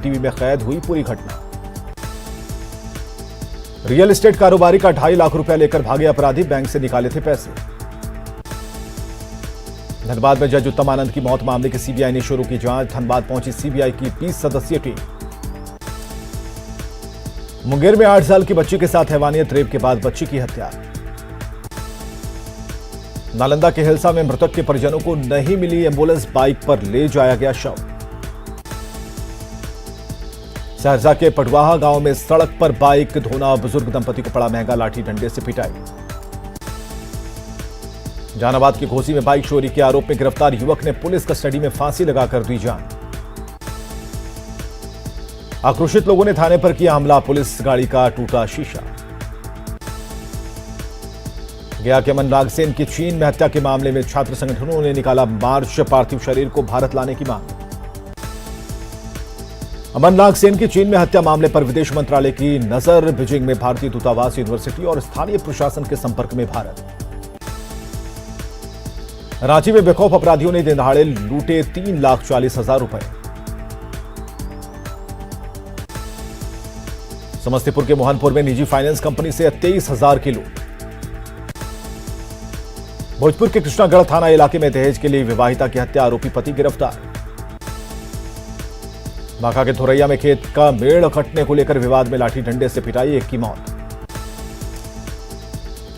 CCTV में कैद हुई पूरी घटना। रियल एस्टेट कारोबारी का 2.5 लाख रुपया लेकर भागे अपराधी, बैंक से निकाले थे पैसे। धनबाद में जज उत्तम आनंद की मौत मामले की सीबीआई ने शुरू की जांच, धनबाद पहुंची सीबीआई की 20 सदस्यीय टीम। मुंगेर में 8 साल की बच्ची के साथ हैवानियत, रेप के बाद बच्ची की हत्या। नालंदा के हिलसा में मृतक के परिजनों को नहीं मिली एंबुलेंस, बाइक पर ले जाया गया शव। सहरसा के पटवाहा गांव में सड़क पर बाइक धोना, बुजुर्ग दंपति को पड़ा महंगा, लाठी डंडे से पिटाई। जहानाबाद की घोसी में बाइक चोरी के आरोप में गिरफ्तार युवक ने पुलिस कस्टडी में फांसी लगाकर दी जान। आक्रोशित लोगों ने थाने पर किया हमला, पुलिस गाड़ी का टूटा शीशा। गया के अमन नागसेन की चीन में हत्या के मामले में छात्र संगठनों ने निकाला मार्च, पार्थिव शरीर को भारत लाने की मांग। अमन नागसेन की चीन में हत्या मामले पर विदेश मंत्रालय की नजर, बीजिंग में भारतीय दूतावास, यूनिवर्सिटी और स्थानीय प्रशासन के संपर्क में भारत। रांची में बेखौफ अपराधियों ने दिन दहाड़े लूटे 3,40,000 रुपए। समस्तीपुर के मोहनपुर में निजी फाइनेंस कंपनी से 23,000 की लूट। भोजपुर के कृष्णागढ़ थाना इलाके में दहेज के लिए विवाहिता की हत्या, आरोपी पति गिरफ्तार। बांका के धोरैया में खेत का मेड़ कटने को लेकर विवाद में लाठी डंडे से पिटाई, एक की मौत।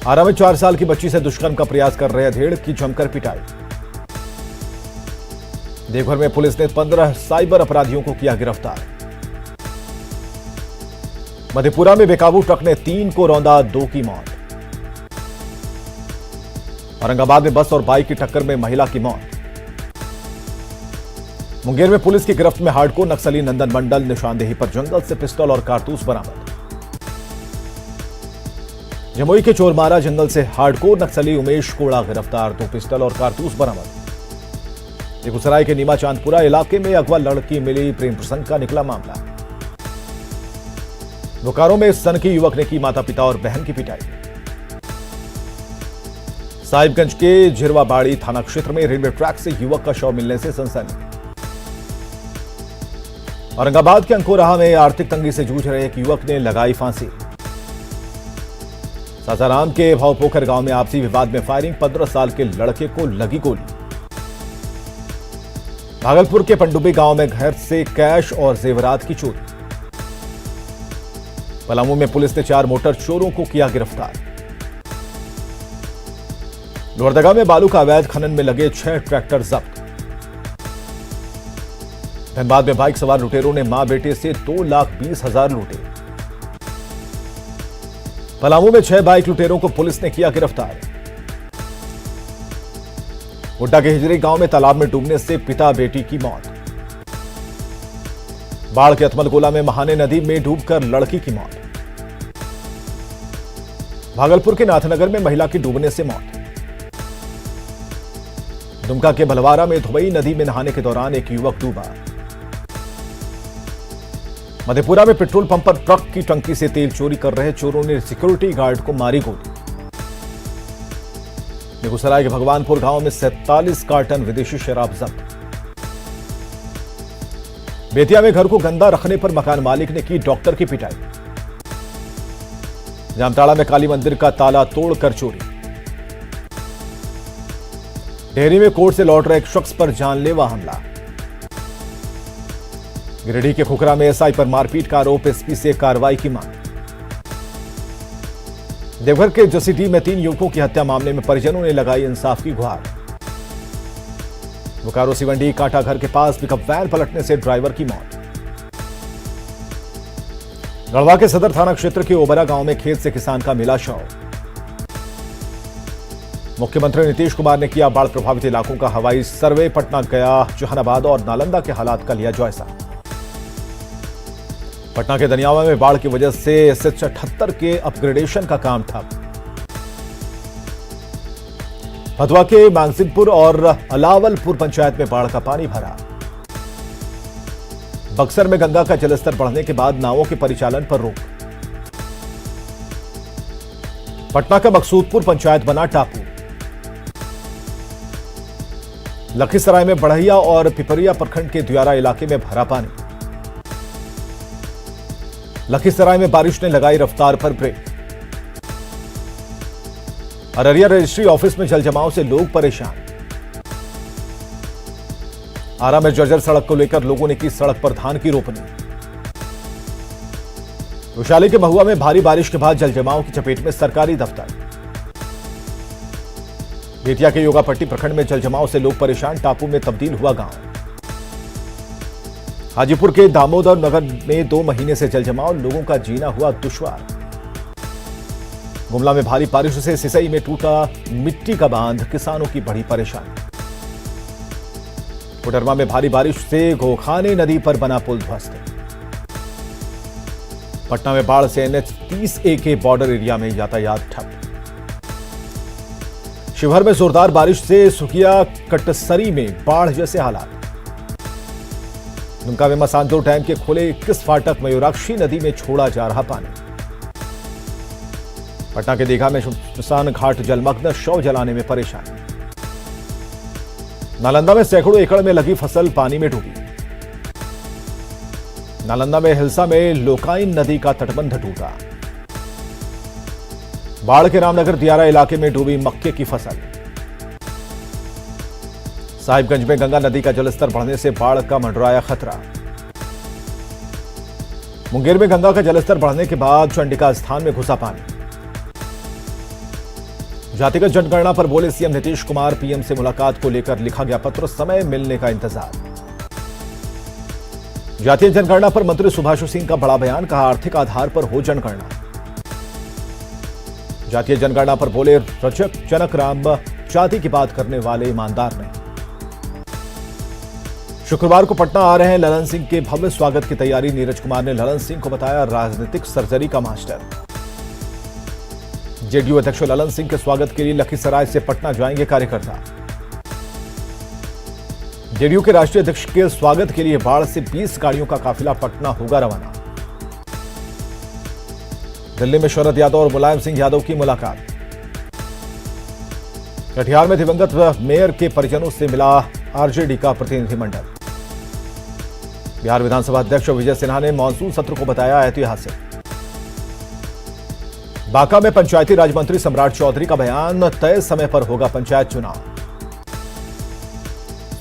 आरा में 4 साल की बच्ची से दुष्कर्म का प्रयास कर रहे अधेड़ की जमकर पिटाई। देवघर में पुलिस ने 15 साइबर अपराधियों को किया गिरफ्तार। मधेपुरा में बेकाबू ट्रक ने 3 को रौंदा, 2 की मौत। औरंगाबाद में बस और बाइक की टक्कर में महिला की मौत। मुंगेर में पुलिस की गिरफ्त में हार्डकोर नक्सली नंदन मंडल, निशानदेही पर जंगल से पिस्टल और कारतूस बरामद। जमुई के चोरमारा जंगल से हार्डकोर नक्सली उमेश कोड़ा गिरफ्तार, 2 पिस्टल और कारतूस बरामद। बेगूसराय के नीमा चांदपुरा इलाके में अगवा लड़की मिली, प्रेम प्रसंग का निकला मामला। बोकारो में सनकी युवक ने की माता पिता और बहन की पिटाई। साहिबगंज के झिरवाबाड़ी थाना क्षेत्र में रेलवे ट्रैक से युवक का शव मिलने से सनसनी। औरंगाबाद के अंकोराहा में आर्थिक तंगी से जूझ रहे एक युवक ने लगाई फांसी। सासाराम के भावपोखर गांव में आपसी विवाद में फायरिंग, 15 साल के लड़के को लगी गोली। भागलपुर के पंडुबी गांव में घर से कैश और जेवरात की चोरी। पलामू में पुलिस ने 4 मोटर चोरों को किया गिरफ्तार। लोहरदगा में बालू का अवैध खनन में लगे 6 ट्रैक्टर जब्त। धनबाद में बाइक सवार लुटेरों ने मां बेटे से 2,20,000 लूटे। पलामू में 6 बाइक लुटेरों को पुलिस ने किया गिरफ्तार। हुड्डा के हिजरी गांव में तालाब में डूबने से पिता बेटी की मौत। बाढ़ के अथमलगोला में महाने नदी में डूबकर लड़की की मौत। भागलपुर के नाथनगर में महिला की डूबने से मौत। दुमका के भलवारा में धुबई नदी में नहाने के दौरान एक युवक डूबा। मधेपुरा में पेट्रोल पंप पर ट्रक की टंकी से तेल चोरी कर रहे चोरों ने सिक्योरिटी गार्ड को मारी गोली। बेगूसराय के भगवानपुर गांव में 47 कार्टन विदेशी शराब जब्त। बेतिया में घर को गंदा रखने पर मकान मालिक ने की डॉक्टर की पिटाई। जामताड़ा में काली मंदिर का ताला तोड़कर चोरी। डेहरी में कोर्ट से लौट रहे एक शख्स पर जानलेवा हमला। गिरिडीह के खुखरा में एसआई पर मारपीट का आरोप, एसपी से कार्रवाई की मांग। देवघर के जसीडीह में 3 युवकों की हत्या मामले में परिजनों ने लगाई इंसाफ की गुहार। बोकारो सिवंडी कांटा घर के पास पिकअप वैन पलटने से ड्राइवर की मौत। गढ़वा के सदर थाना क्षेत्र के ओबरा गांव में खेत से किसान का मिला शव। मुख्यमंत्री नीतीश कुमार ने किया बाढ़ प्रभावित इलाकों का हवाई सर्वे, पटना गया, जहानाबाद और नालंदा के हालात का लिया जायजा। पटना के दनियावा में बाढ़ की वजह से SH-78 के अपग्रेडेशन का काम ठप। भदवा के मानसिंहपुर और अलावलपुर पंचायत में बाढ़ का पानी भरा। बक्सर में गंगा का जलस्तर बढ़ने के बाद नावों के परिचालन पर रोक। पटना का मकसूदपुर पंचायत बना टापू। लखीसराय में बढ़ैया और पिपरिया प्रखंड के द्वारा इलाके में भरा पानी। लखीसराय में बारिश ने लगाई रफ्तार पर ब्रेक। अररिया रजिस्ट्री ऑफिस में जलजमाव से लोग परेशान। आरा में जर्जर सड़क को लेकर लोगों ने की सड़क पर धान की रोपनी। वैशाली के महुआ में भारी बारिश के बाद जलजमाव की चपेट में सरकारी दफ्तर। बेतिया के योगापट्टी प्रखंड में जलजमाव से लोग परेशान, टापू में तब्दील हुआ गांव। हाजीपुर के दामोदर नगर में 2 महीने से जलजमाव, लोगों का जीना हुआ दुश्वार। गुमला में भारी बारिश से सिसई में टूटा मिट्टी का बांध, किसानों की बड़ी परेशानी। कोडरमा में भारी बारिश से गोखाने नदी पर बना पुल ध्वस्त। पटना में बाढ़ से NH-30A के बॉर्डर एरिया में यातायात ठप। शिवहर में जोरदार बारिश से सुखिया कटसरी में बाढ़ जैसे हालात। दुमका में मसानजोर डैम के खोले 21 फाटक, मयूराक्षी नदी में छोड़ा जा रहा पानी। पटना के दीघा में श्मशान घाट जलमग्न, शव जलाने में परेशानी। नालंदा में सैकड़ों एकड़ में लगी फसल पानी में डूबी। नालंदा में हिल्सा में लोकाइन नदी का तटबंध टूटा। बाढ़ के रामनगर दियारा इलाके में डूबी मक्के की फसल। साहिबगंज में गंगा नदी का जलस्तर बढ़ने से बाढ़ का मंडराया खतरा। मुंगेर में गंगा का जलस्तर बढ़ने के बाद चंडिका स्थान में घुसा पानी। जातिगत जनगणना पर बोले सीएम नीतीश कुमार, पीएम से मुलाकात को लेकर लिखा गया पत्र, समय मिलने का इंतजार। जातीय जनगणना पर मंत्री सुभाष सिंह का बड़ा बयान, कहा आर्थिक आधार पर हो जनगणना। जातीय जनगणना पर बोले रचक जनक राम, जाति की बात करने वाले ईमानदार नहीं। शुक्रवार को पटना आ रहे हैं ललन सिंह के भव्य स्वागत की तैयारी। नीरज कुमार ने ललन सिंह को बताया राजनीतिक सर्जरी का मास्टर। जेडीयू अध्यक्ष ललन सिंह के स्वागत के लिए लखीसराय से पटना जाएंगे कार्यकर्ता। जेडीयू के राष्ट्रीय अध्यक्ष के स्वागत के लिए बाढ़ से 20 गाड़ियों का काफिला पटना होगा रवाना। दिल्ली में शरद यादव और मुलायम सिंह यादव की मुलाकात। कटिहार में दिवंगत मेयर के परिजनों से मिला आरजेडी का प्रतिनिधिमंडल। बिहार विधानसभा अध्यक्ष विजय सिन्हा ने मानसून सत्र को बताया ऐतिहासिक। बांका में पंचायती राज मंत्री सम्राट चौधरी का बयान, तय समय पर होगा पंचायत चुनाव।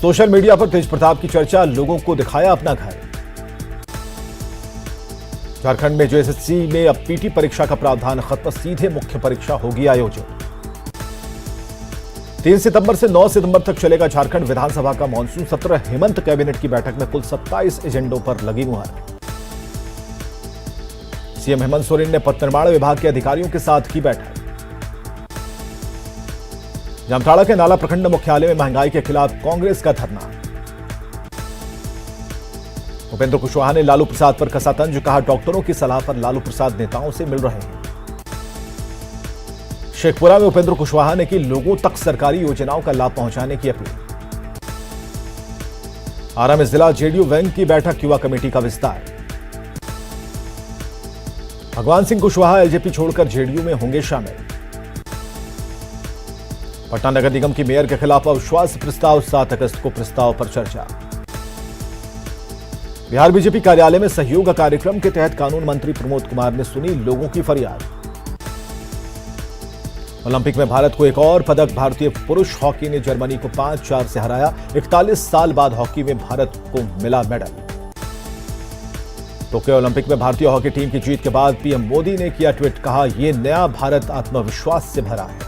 सोशल मीडिया पर तेज प्रताप की चर्चा, लोगों को दिखाया अपना घर। झारखंड में जेएसएससी में अब पीटी परीक्षा का प्रावधान खत्म, सीधे मुख्य परीक्षा होगी आयोजित। 3 सितंबर से 9 सितंबर तक चलेगा झारखंड विधानसभा का मानसून सत्र। हेमंत कैबिनेट की बैठक में कुल 27 एजेंडों पर लगी मुहर। सीएम हेमंत सोरेन ने पथ निर्माण विभाग के अधिकारियों के साथ की बैठक। जामताड़ा के नाला प्रखंड मुख्यालय में महंगाई के खिलाफ कांग्रेस का धरना। उपेंद्र कुशवाहा ने लालू प्रसाद पर कसा तंज, कहा डॉक्टरों की सलाह पर लालू प्रसाद नेताओं से मिल रहे हैं। शेखपुरा में उपेंद्र कुशवाहा ने की लोगों तक सरकारी योजनाओं का लाभ पहुंचाने की अपील। आरा में जिला जेडीयू विंग की बैठक, युवा कमेटी का विस्तार। भगवान सिंह कुशवाहा एलजेपी छोड़कर जेडीयू में होंगे शामिल। पटना नगर निगम की मेयर के खिलाफ अविश्वास प्रस्ताव, 7 अगस्त को प्रस्ताव पर चर्चा। बिहार बीजेपी कार्यालय में सहयोग कार्यक्रम के तहत कानून मंत्री प्रमोद कुमार ने सुनी लोगों की फरियाद। ओलंपिक में भारत को एक और पदक, भारतीय पुरुष हॉकी ने जर्मनी को 5-4 से हराया। 41 साल बाद हॉकी में भारत को मिला मेडल। टोक्यो ओलंपिक में भारतीय हॉकी टीम की जीत के बाद पीएम मोदी ने किया ट्वीट, कहा यह नया भारत आत्मविश्वास से भरा है।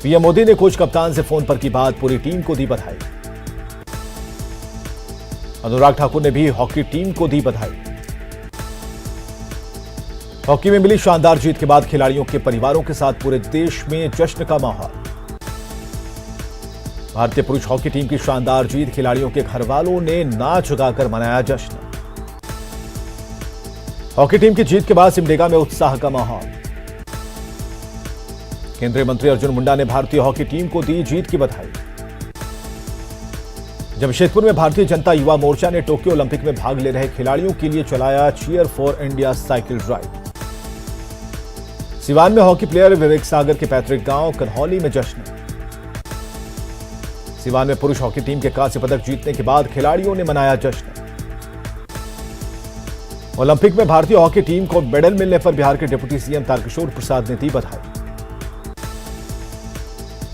पीएम मोदी ने कोच कप्तान से फोन पर की बात, पूरी टीम को दी बधाई। अनुराग ठाकुर ने भी हॉकी टीम को दी बधाई। हॉकी में मिली शानदार जीत के बाद खिलाड़ियों के परिवारों के साथ पूरे देश में जश्न का माहौल। भारतीय पुरुष हॉकी टीम की शानदार जीत, खिलाड़ियों के घर वालों ने नाच गाकर मनाया जश्न। हॉकी टीम की जीत के बाद सिमडेगा में उत्साह का माहौल। केंद्रीय मंत्री अर्जुन मुंडा ने भारतीय हॉकी टीम को दी जीत की बधाई। जमशेदपुर में भारतीय जनता युवा मोर्चा ने टोक्यो ओलंपिक में भाग ले रहे खिलाड़ियों के लिए चलाया cheer for India cycle drive. Siwan में हॉकी प्लेयर विवेक सागर के पैतृक गांव कन्हौली में जश्न। सिवान में पुरुष हॉकी टीम के कांस्य पदक जीतने के बाद खिलाड़ियों ने मनाया जश्न। ओलंपिक में भारतीय हॉकी टीम को मेडल मिलने पर बिहार के डिप्टी सीएम तारकिशोर प्रसाद ने दी बधाई।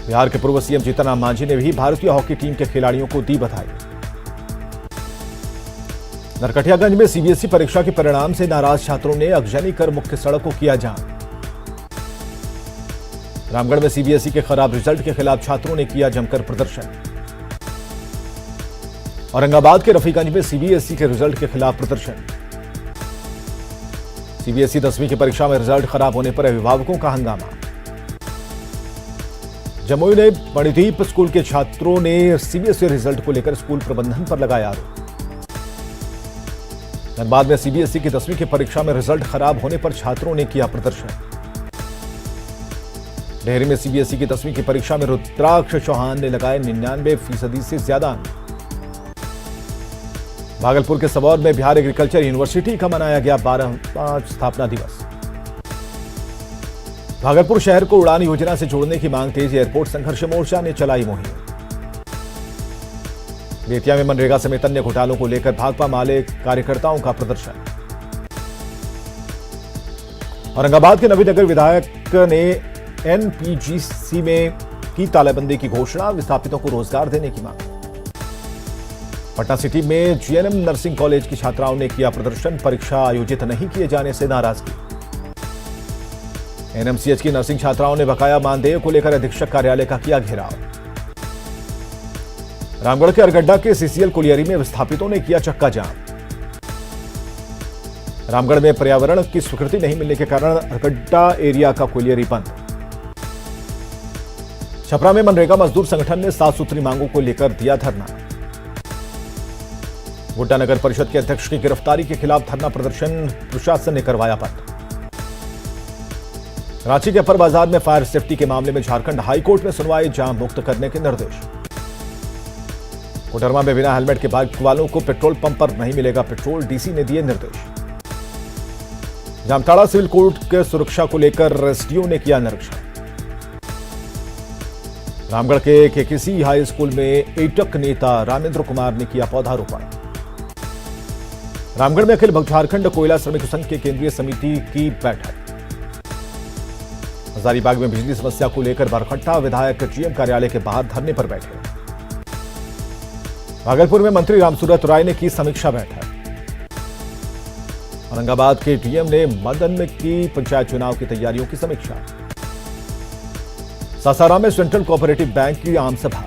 बिहार के पूर्व सीएम जीतन राम मांझी ने भी भारतीय हॉकी टीम के खिलाड़ियों को दी बधाई। नरकटियागंज में सीबीएसई परीक्षा के परिणाम से नाराज छात्रों ने अगजनी कर मुख्य सड़क को किया जाम। रामगढ़ में सीबीएसई के खराब रिजल्ट के खिलाफ छात्रों ने किया जमकर प्रदर्शन। औरंगाबाद के रफीगंज में सीबीएसई के रिजल्ट के खिलाफ प्रदर्शन। सीबीएसई 10वीं की परीक्षा में रिजल्ट खराब होने पर अभिभावकों का हंगामा। जमुई में मणिदीप स्कूल के छात्रों ने सीबीएसई रिजल्ट को लेकर स्कूल प्रबंधन पर लगाया आरोप। धनबाद में सीबीएसई की 10वीं की परीक्षा में रिजल्ट खराब होने पर छात्रों ने किया प्रदर्शन। डेहरी में सीबीएसई की 10वीं की परीक्षा में रुद्राक्ष चौहान ने लगाए 99% से ज्यादा अंक। भागलपुर के सबौर में बिहार एग्रीकल्चर यूनिवर्सिटी का मनाया गया 12वां स्थापना दिवस। भागलपुर शहर को उड़ान योजना से जोड़ने की मांग तेज, एयरपोर्ट संघर्ष मोर्चा ने चलाई मुहिम। बेतिया में मनरेगा समेत अन्य घोटालों को लेकर भाकपा माले कार्यकर्ताओं का प्रदर्शन। औरंगाबाद के नवीनगर विधायक ने एनपीजीसी में की तालाबंदी की घोषणा, विस्थापितों को रोजगार देने की मांग। पटना सिटी में जीएनएम नर्सिंग कॉलेज की छात्राओं ने किया प्रदर्शन, परीक्षा आयोजित नहीं किए जाने से नाराजगी। एनएमसीएच की नर्सिंग छात्राओं ने बकाया मानदेय को लेकर अधीक्षक कार्यालय का किया घेराव। रामगढ़ के अरगड्डा के सीसीएल कुलियरी में विस्थापितों ने किया चक्का जाम। रामगढ़ में पर्यावरण की स्वीकृति नहीं मिलने के कारण अरगड्डा एरिया का कुलियरी बंद। छपरा में मनरेगा मजदूर संगठन ने 7 सूत्री मांगों को लेकर दिया धरना। गोड्डा नगर परिषद के अध्यक्ष की गिरफ्तारी के खिलाफ धरना प्रदर्शन, प्रशासन ने करवाया बंद। रांची के अपर बाजार में फायर सेफ्टी के मामले में झारखंड हाईकोर्ट में सुनवाई, जाम मुक्त करने के निर्देश। कोडरमा में बिना हेलमेट के बाइक वालों को पेट्रोल पंप पर नहीं मिलेगा पेट्रोल, डीसी ने दिए निर्देश। जामताड़ा सिविल कोर्ट के सुरक्षा को लेकर एसडीओ ने किया निरीक्षण। रामगढ़ के केकेसी हाई स्कूल में एटक नेता रामेंद्र कुमार ने किया पौधारोपण। रामगढ़ में अखिल झारखंड कोयला श्रमिक संघ के केंद्रीय समिति की बैठक। हजारीबाग में बिजली समस्या को लेकर बरखट्टा विधायक जीएम कार्यालय के बाहर धरने पर बैठे। भागलपुर में मंत्री रामसूरत राय ने की समीक्षा बैठक। औरंगाबाद के डीएम ने मदन में की पंचायत चुनाव की तैयारियों की समीक्षा। सासाराम में सेंट्रल कोऑपरेटिव बैंक की आम सभा।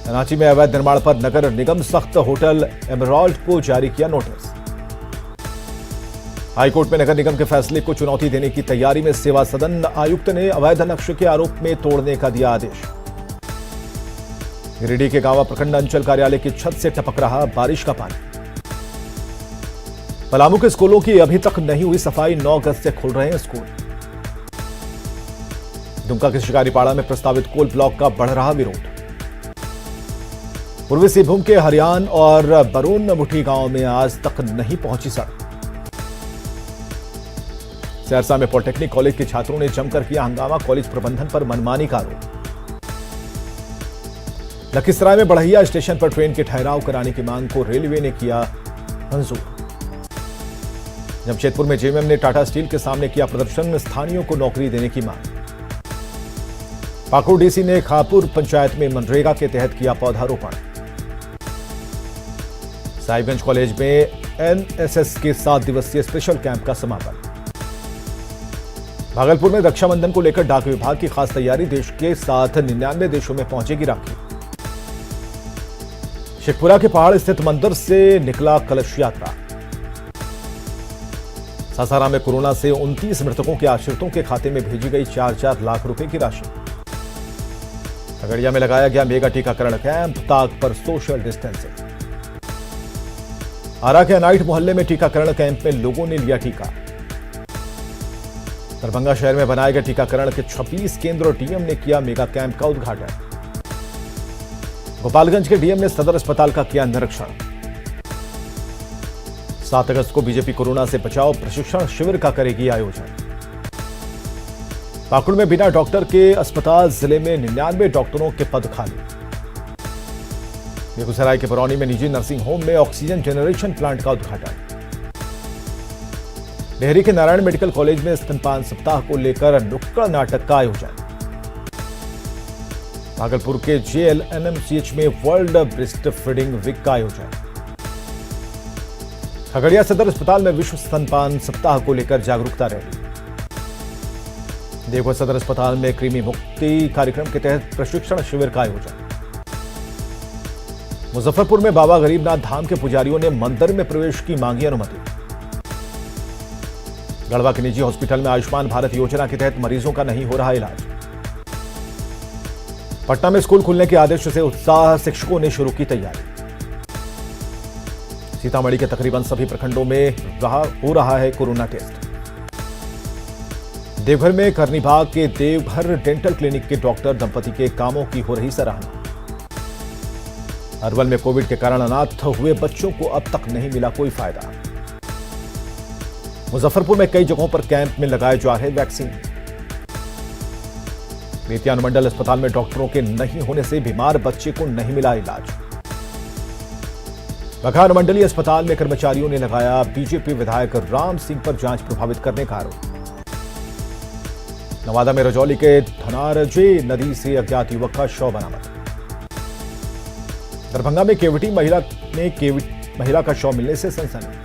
रांची में अवैध निर्माण पर नगर निगम सख्त, होटल एमराल्ड को जारी किया नोटिस। हाईकोर्ट में नगर निगम के फैसले को चुनौती देने की तैयारी में सेवा सदन, आयुक्त ने अवैध नक्शे के आरोप में तोड़ने का दिया आदेश। गिरिडीह के गांवा प्रखंड अंचल कार्यालय की छत से टपक रहा बारिश का पानी। पलामू के स्कूलों की अभी तक नहीं हुई सफाई, 9 अगस्त से खुल रहे हैं स्कूल। दुमका के शिकारीपाड़ा में प्रस्तावित कोल ब्लॉक का बढ़ रहा विरोध। पूर्वी सिंहभूम के हरियाण और बरून मुठी गांव में आज तक नहीं पहुंची सड़क। सहरसा में पॉलिटेक्निक कॉलेज के छात्रों ने जमकर किया हंगामा, कॉलेज प्रबंधन पर मनमानी का आरोप। लखीसराय में बढ़ैया स्टेशन पर ट्रेन के ठहराव कराने की मांग को रेलवे ने किया मंजूर। जमशेदपुर में जेएमएम ने टाटा स्टील के सामने किया प्रदर्शन, स्थानीयों को नौकरी देने की मांग। पाकुड़ डीसी ने खापुर पंचायत में मनरेगा के तहत किया पौधारोपण। साहिबगंज कॉलेज में एनएसएस के 7 दिवसीय स्पेशल कैंप का समापन। भागलपुर में रक्षाबंधन को लेकर डाक विभाग की खास तैयारी, देश के साथ 99 देशों में पहुंचेगी राखी। शेखपुरा के पहाड़ स्थित मंदिर से निकला कलश यात्रा। सासाराम में कोरोना से 29 मृतकों के आश्रितों के खाते में भेजी गई 4-4 लाख रुपए की राशि। खगड़िया में लगाया गया मेगा टीकाकरण कैंप, ताक पर सोशल डिस्टेंसिंग। आरा के अनाइट मोहल्ले में टीकाकरण कैंप में लोगों ने लिया टीका। दरभंगा शहर में बनाए गए टीकाकरण के 26 केंद्र, डीएम ने किया मेगा कैंप का उद्घाटन। गोपालगंज के डीएम ने सदर अस्पताल का किया निरीक्षण। 7 अगस्त को बीजेपी कोरोना से बचाव प्रशिक्षण शिविर का करेगी आयोजन। पाकुड़ में बिना डॉक्टर के अस्पताल, जिले में 99 डॉक्टरों के पद खाली। बेगूसराय के बरौनी में निजी नर्सिंग होम में ऑक्सीजन जनरेशन प्लांट का उद्घाटन। डेहरी के नारायण मेडिकल कॉलेज में स्तनपान सप्ताह को लेकर नुक्कड़ नाटक का आयोजन। भागलपुर के JLNMCH में वर्ल्ड ब्रेस्ट फीडिंग वीक का आयोजन। खगड़िया सदर अस्पताल में विश्व स्तनपान सप्ताह को लेकर जागरूकता रैली। देवघर सदर अस्पताल में कृमि मुक्ति कार्यक्रम के तहत प्रशिक्षण शिविर का आयोजन। मुजफ्फरपुर में बाबा गरीबनाथ धाम के पुजारियों ने मंदिर में प्रवेश की मांगी अनुमति। गढ़वा के निजी हॉस्पिटल में आयुष्मान भारत योजना के तहत मरीजों का नहीं हो रहा इलाज। पटना में स्कूल खुलने के आदेश से उत्साह, शिक्षकों ने शुरू की तैयारी। सीतामढ़ी के तकरीबन सभी प्रखंडों में हो रहा है कोरोना टेस्ट। देवघर में करनीबाग के देवघर डेंटल क्लिनिक के डॉक्टर दंपति के कामों की हो रही सराहना। अरवल में कोविड के कारण अनाथ हुए बच्चों को अब तक नहीं मिला कोई फायदा। मुजफ्फरपुर में कई जगहों पर कैंप में लगाए जा रहे वैक्सीन। बेतिया अनुमंडल अस्पताल में डॉक्टरों के नहीं होने से बीमार बच्चे को नहीं मिला इलाज। बघा अनुमंडलीय अस्पताल में कर्मचारियों ने लगाया बीजेपी विधायक राम सिंह पर जांच प्रभावित करने का आरोप। नवादा में रजौली के धनारजे नदी से अज्ञात युवक का शव बरामद। दरभंगा में केवटी महिला का शव मिलने से सनसनी।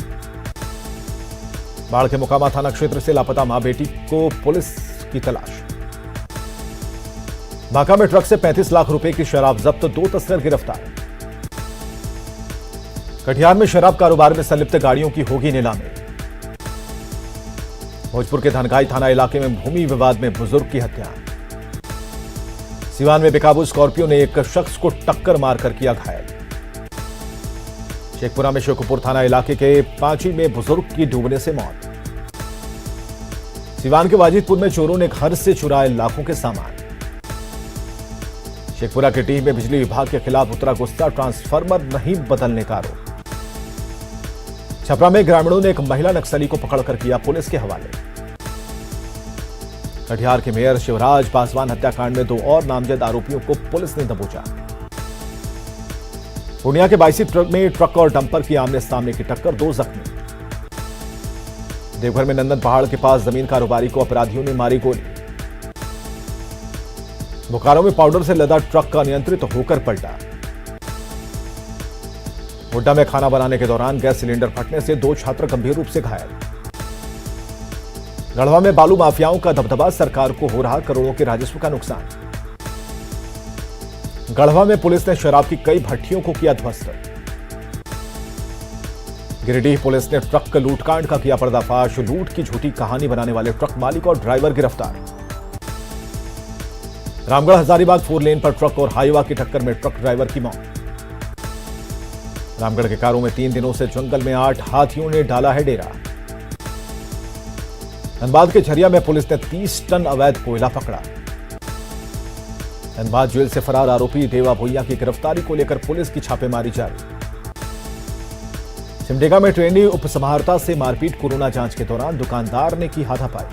बाढ़ के मोकामा थाना क्षेत्र से लापता मां बेटी को पुलिस की तलाश। बांका में ट्रक से 35 लाख रुपए की शराब जब्त, 2 तस्कर गिरफ्तार। कटिहार में शराब कारोबार में संलिप्त गाड़ियों की होगी नीलामी। भोजपुर के धनगाई थाना इलाके में भूमि विवाद में बुजुर्ग की हत्या। सिवान में बेकाबू स्कॉर्पियो ने एक शख्स को टक्कर मारकर किया घायल। शेखपुरा में शेखपुर थाना इलाके के पांची में बुजुर्ग की डूबने से मौत। सिवान के वाजिदपुर में चोरों ने घर से चुराए लाखों के सामान। शेखपुरा की टीम में बिजली विभाग के खिलाफ उतरा गुस्सा, ट्रांसफार्मर नहीं बदलने का आरोप। छपरा में ग्रामीणों ने एक महिला नक्सली को पकड़कर किया पुलिस के हवाले। कटिहार के मेयर शिवराज पासवान हत्याकांड में 2 और नामजद आरोपियों को पुलिस ने दबोचा। पूर्णिया के बाइसी में ट्रक और डंपर की आमने सामने की टक्कर, 2 जख्मी। देवघर में नंदन पहाड़ के पास जमीन कारोबारी को अपराधियों ने मारी गोली। बोकारो में पाउडर से लदा ट्रक का अनियंत्रित होकर पलटा। हुड्डा में खाना बनाने के दौरान गैस सिलेंडर फटने से 2 छात्र गंभीर रूप से घायल। गढ़वा में बालू माफियाओं का दबदबा, सरकार को हो रहा करोड़ों के राजस्व का नुकसान। गढ़वा में पुलिस ने शराब की कई भट्टियों को किया ध्वस्त। गिरिडीह पुलिस ने ट्रक लूटकांड का किया पर्दाफाश, लूट की झूठी कहानी बनाने वाले ट्रक मालिक और ड्राइवर गिरफ्तार। रामगढ़ हजारीबाग 4 लेन पर ट्रक और हाईवा की टक्कर में ट्रक ड्राइवर की मौत। रामगढ़ के कारों में 3 दिनों से जंगल में 8 हाथियों ने डाला है डेरा। धनबाद के झरिया में पुलिस ने 30 टन अवैध कोयला पकड़ा। धनबाद जेल से फरार आरोपी देवा भुइया की गिरफ्तारी को लेकर पुलिस की छापेमारी जारी। सिमडेगा में ट्रेनी उपसमाहर्ता से मारपीट, कोरोना जांच के दौरान दुकानदार ने की हाथापाई।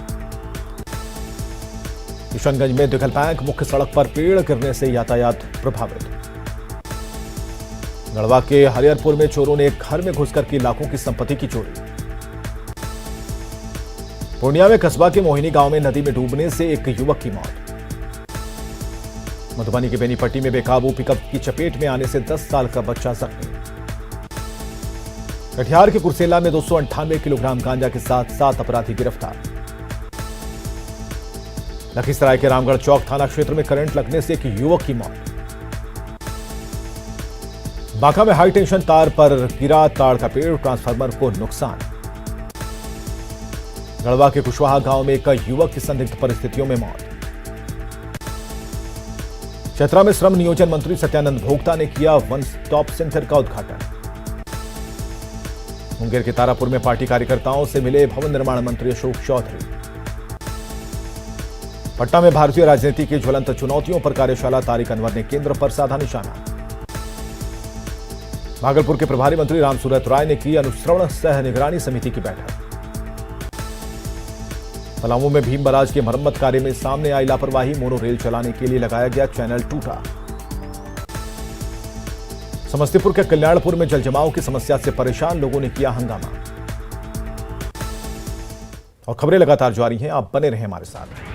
किशनगंज में दिघल बैंक मुख्य सड़क पर पेड़ गिरने से यातायात प्रभावित। गढ़वा के हरिहरपुर में चोरों ने एक घर में घुसकर की लाखों की संपत्ति की चोरी। पूर्णिया में कस्बा के मोहिनी गांव में नदी में डूबने से एक युवक की मौत। मधुबनी के बेनीपट्टी में बेकाबू पिकअप की चपेट में आने से 10 साल का बच्चा जख्मी। कटिहार के कुर्सेला में 298 किलोग्राम गांजा के साथ 7 अपराधी गिरफ्तार। लखीसराय के रामगढ़ चौक थाना क्षेत्र में करंट लगने से एक युवक की मौत। बांका में हाई टेंशन तार पर गिरा ताड़ का पेड़, ट्रांसफार्मर को नुकसान। गढ़वा के कुशवाहा गांव में एक युवक की संदिग्ध परिस्थितियों में मौत। चतरा में श्रम नियोजन मंत्री सत्यानंद भोक्ता ने किया वन स्टॉप सेंटर का उद्घाटन। मुंगेर के तारापुर में पार्टी कार्यकर्ताओं से मिले भवन निर्माण मंत्री अशोक चौधरी। पटना में भारतीय राजनीति की ज्वलंत चुनौतियों पर कार्यशाला, तारिक अनवर ने केंद्र पर साधा निशाना। भागलपुर के प्रभारी मंत्री रामसूरत राय ने की अनुश्रवण सह निगरानी समिति की बैठक। पलामू में भीम बराज के मरम्मत कार्य में सामने आई लापरवाही, मोनो रेल चलाने के लिए लगाया गया चैनल टूटा। समस्तीपुर के कल्याणपुर में जलजमाव की समस्या से परेशान लोगों ने किया हंगामा। और खबरें लगातार जारी हैं, आप बने रहें हमारे साथ।